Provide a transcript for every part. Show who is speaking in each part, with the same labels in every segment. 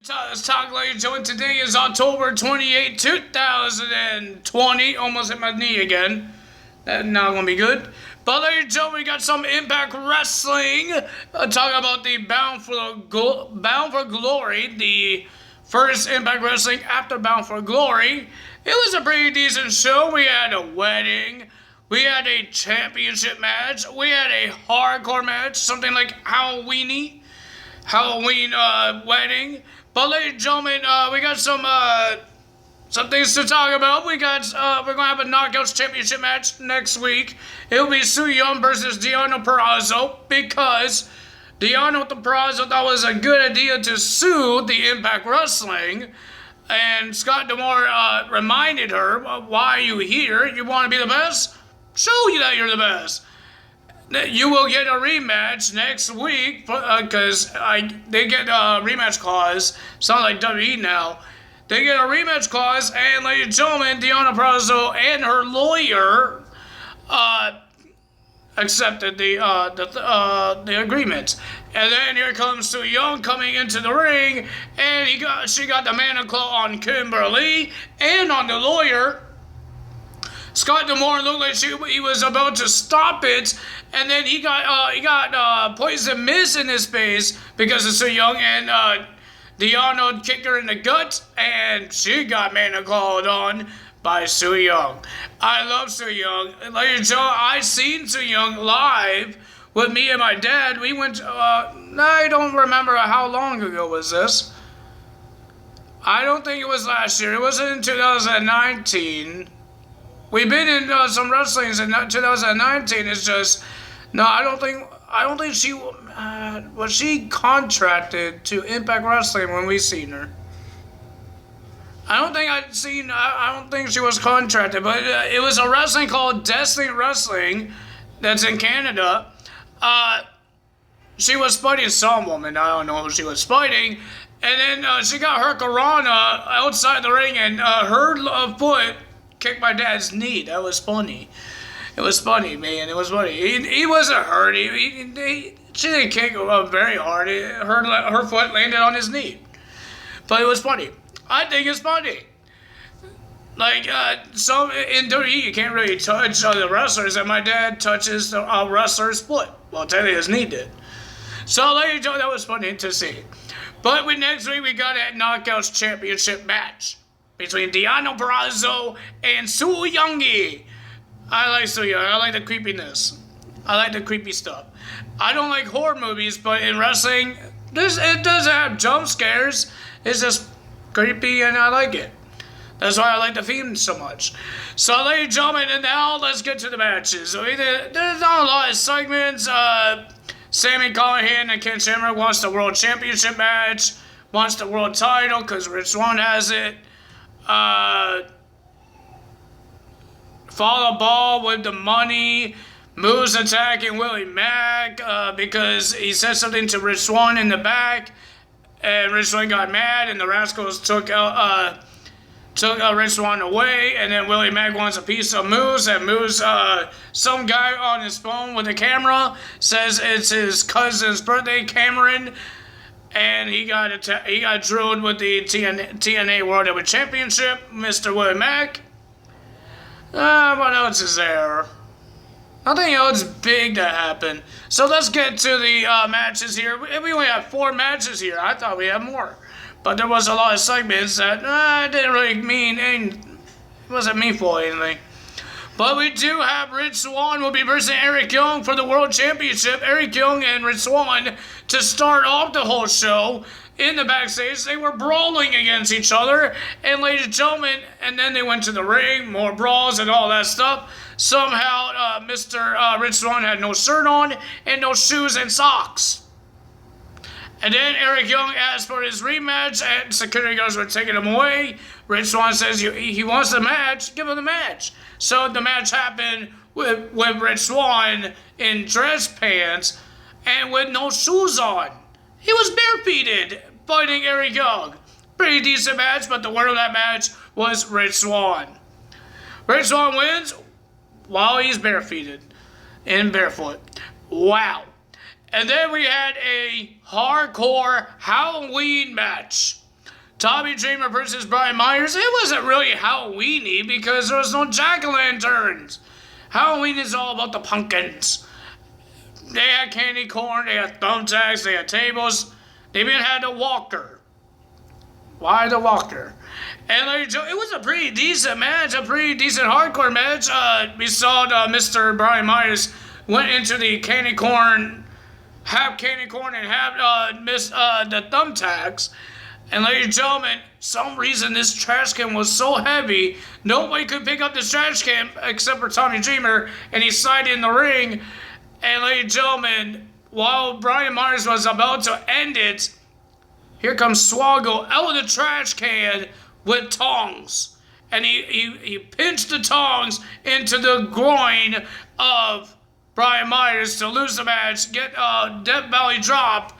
Speaker 1: Talk Lady Joe, and today is October 28, 2020. Almost hit my knee again. That's not gonna be good. But ladies and gentlemen, we got some Impact Wrestling. Talking about the Bound for Glory, the first Impact Wrestling after Bound for Glory. It was a pretty decent show. We had a wedding. We had a championship match. We had a hardcore match, something like Halloween wedding. But ladies and gentlemen, we got some things to talk about. We're gonna have a Knockouts Championship match next week. It'll be Su Yung versus Deonna Purrazzo, because Deonna Purrazzo thought it was a good idea to sue the Impact Wrestling. And Scott D'Amore reminded her, why are you here? You want to be the best? Show you that you're the best. You will get a rematch next week, because they get a rematch clause. Sounds like WWE now. They get a rematch clause, and ladies and gentlemen, Deonna Purrazzo and her lawyer accepted the agreement. And then here comes Su Yung coming into the ring, and she got the Manaclaw on Kimberly and on the lawyer. Scott D'Amore looked like he was about to stop it, and then he got poison mist in his face because of Su Yung, and Deonna kicked her in the gut, and she got Manaclawed on by Su Yung. I love Su Yung. Ladies and gentlemen, I seen Su Yung live with me and my dad. We went. I don't remember how long ago was this. I don't think it was last year. It was in 2019. We've been in some wrestlings in 2019. It's just, no, I don't think she was she contracted to Impact Wrestling when we seen her. I don't think she was contracted, but it was a wrestling called Destiny Wrestling that's in Canada. She was fighting some woman. I don't know who she was fighting. And then she got Hurricanrana outside the ring, and her foot kicked my dad's knee. That was funny. It was funny, man. It was funny. He wasn't hurt. She didn't kick very hard. Her foot landed on his knee. But it was funny. I think it's funny. Like, some in WWE, you can't really touch other wrestlers, and my dad touches a wrestler's foot. Well, technically his knee did. So, ladies and gentlemen, that was funny to see. But next week, we got a Knockouts Championship match between Deonna Purrazzo and Su Yung. I like Su Yung. I like the creepiness. I like the creepy stuff. I don't like horror movies, but in wrestling, it doesn't have jump scares. It's just creepy, and I like it. That's why I like the theme so much. So, ladies and gentlemen, and now let's get to the matches. So, there's not a lot of segments. Sami Callihan and Ken Shamrock wants the World Championship match. Wants the World title because Rich Swann has it. Follow Ball with the money. Moose attacking Willie Mack because he said something to Rich Swann in the back, and Rich Swann got mad, and the Rascals took Rich Swann away, and then Willie Mack wants a piece of Moose, and Moose, some guy on his phone with a camera says it's his cousin's birthday, Cameron. And he got drilled with the TNA World Heavyweight Championship, Mr. Willie Mack. What else is there? Nothing else big that happened. So let's get to the matches here. We only have 4 matches here. I thought we had more. But there was a lot of segments that didn't really mean anything. It wasn't meaningful or anything. But we do have Rich Swann will be versus Eric Young for the World Championship. Eric Young and Rich Swann to start off the whole show in the backstage. They were brawling against each other. And ladies and gentlemen, and then they went to the ring, more brawls and all that stuff. Somehow, Mr. Rich Swann had no shirt on and no shoes and socks. And then Eric Young asked for his rematch, and security guards were taking him away. Rich Swann says he wants the match, give him the match. So the match happened with Rich Swann in dress pants and with no shoes on. He was barefooted fighting Eric Young. Pretty decent match, but the winner of that match was Rich Swann. Rich Swann wins while he's barefooted and barefoot. Wow. And then we had a hardcore Halloween match. Tommy Dreamer versus Brian Myers. It wasn't really Halloween-y because there was no jack-o'-lanterns. Halloween is all about the pumpkins. They had candy corn, they had thumbtacks, they had tables. They even had a walker. Why the walker? And it was a pretty decent match, a pretty decent hardcore match. We saw Mr. Brian Myers went into the candy corn, half candy corn and half the thumbtacks. And ladies and gentlemen, some reason this trash can was so heavy, nobody could pick up this trash can except for Tommy Dreamer, and he slid in the ring. And ladies and gentlemen, while Brian Myers was about to end it, here comes Swoggle out of the trash can with tongs. And he pinched the tongs into the groin of Brian Myers to lose the match, get a Death Valley drop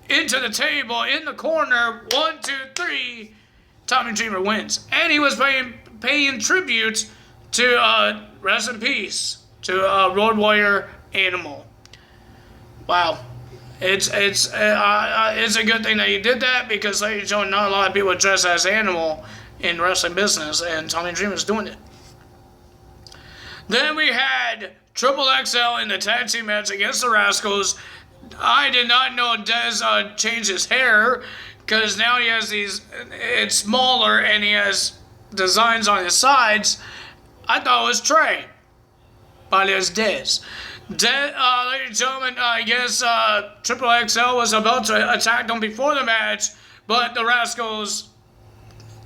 Speaker 1: into the table in the corner. 1, 2, 3. Tommy Dreamer wins. And he was paying tribute to, rest in peace, to Road Warrior Animal. Wow. It's a good thing that he did that because, ladies and gentlemen, not a lot of people dress as Animal in wrestling business, and Tommy Dreamer's doing it. Then we had Triple XL in the tag team match against the Rascals. I did not know Dez changed his hair because now he has these, it's smaller and he has designs on his sides. I thought it was Trey, but it was Dez. Ladies and gentlemen, I guess Triple XL was about to attack them before the match, but the Rascals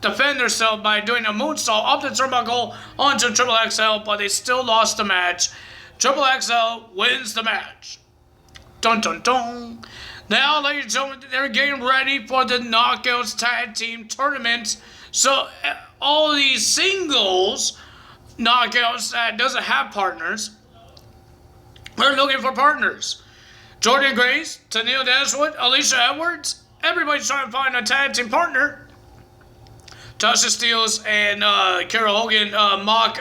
Speaker 1: defend themselves by doing a moonsault up the turnbuckle onto Triple XL, but they still lost the match. Triple XL wins the match. Dun dun dun. Now, ladies and gentlemen, they're getting ready for the Knockouts Tag Team Tournament. So, all these singles knockouts that doesn't have partners, we're looking for partners. Jordynne Grace, Tennille Dashwood, Alicia Edwards. Everybody's trying to find a tag team partner. Tasha Steelz and Carol Hogan mock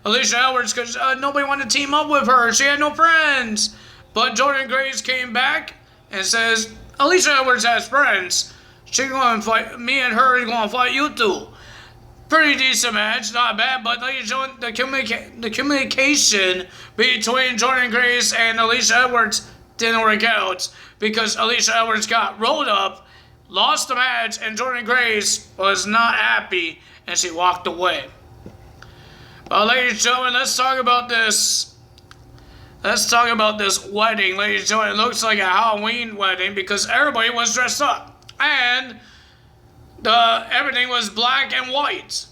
Speaker 1: Alicia Edwards because nobody wanted to team up with her. She had no friends. But Jordynne Grace came back and says, Alicia Edwards has friends. She's going to fight, me and her are going to fight you two. Pretty decent match, not bad, but ladies and gentlemen, the communication between Jordynne Grace and Alicia Edwards didn't work out because Alicia Edwards got rolled up, lost the match, and Jordynne Grace was not happy and she walked away. But ladies and gentlemen, let's talk about this. Let's talk about this wedding, ladies and gentlemen. It looks like a Halloween wedding because everybody was dressed up. And everything was black and white.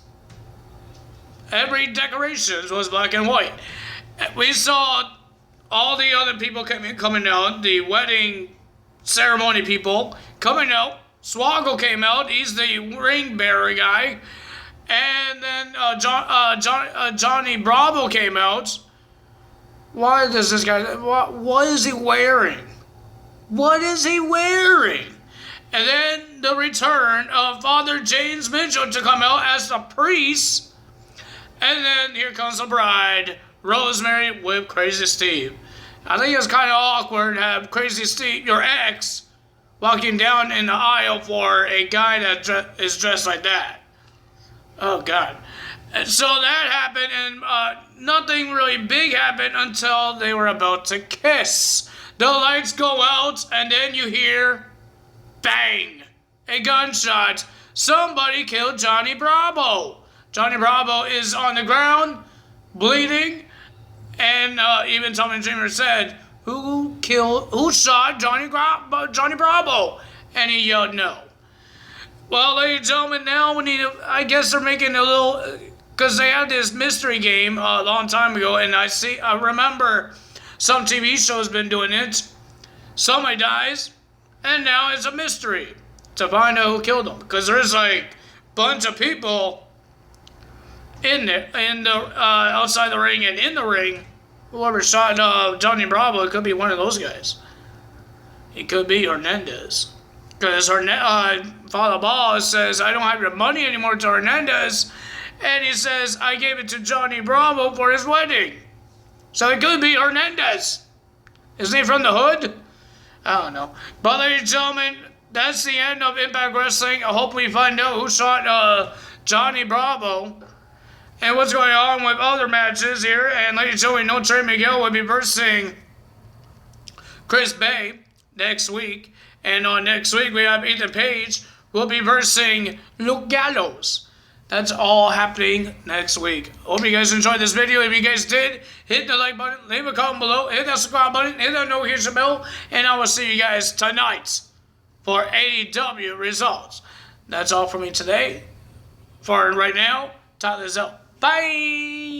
Speaker 1: Every decoration was black and white. We saw all the other people coming out, the wedding ceremony people coming out. Swoggle came out. He's the ring bearer guy. And then Johnny Bravo came out. Why does this guy... What is he wearing? What is he wearing? And then the return of Father James Mitchell to come out as the priest. And then here comes the bride, Rosemary with Crazy Steve. I think it's kind of awkward to have Crazy Steve, your ex, walking down in the aisle for a guy that is dressed like that. Oh, God. And so that happened, and nothing really big happened until they were about to kiss. The lights go out, and then you hear... bang! A gunshot. Somebody killed Johnny Bravo. Johnny Bravo is on the ground, bleeding, and even Tommy Dreamer said, who shot Johnny Bravo? And he yelled no. Well, ladies and gentlemen, now we need to, I guess they're making a little, because they had this mystery game a long time ago, and I remember some TV shows been doing it. Somebody dies, and now it's a mystery to find out who killed them. Because there's like a bunch of people in the outside the ring and in the ring. Whoever shot Johnny Bravo, it could be one of those guys. It could be Hernandez. Because Father Ball says, I don't have your money anymore to Hernandez. And he says, I gave it to Johnny Bravo for his wedding. So it could be Hernandez. Isn't he from the hood? I don't know. But ladies and gentlemen, that's the end of Impact Wrestling. I hope we find out who shot Johnny Bravo and what's going on with other matches here. And ladies and gentlemen, No Trey Miguel will be versing Chris Bay next week. And on next week, we have Ethan Page will be versing Luke Gallows. That's all happening next week. Hope you guys enjoyed this video. If you guys did, hit the like button, leave a comment below, hit that subscribe button, hit that notification bell, and I will see you guys tonight for AEW results. That's all for me today. For right now, Tyler's out. Bye!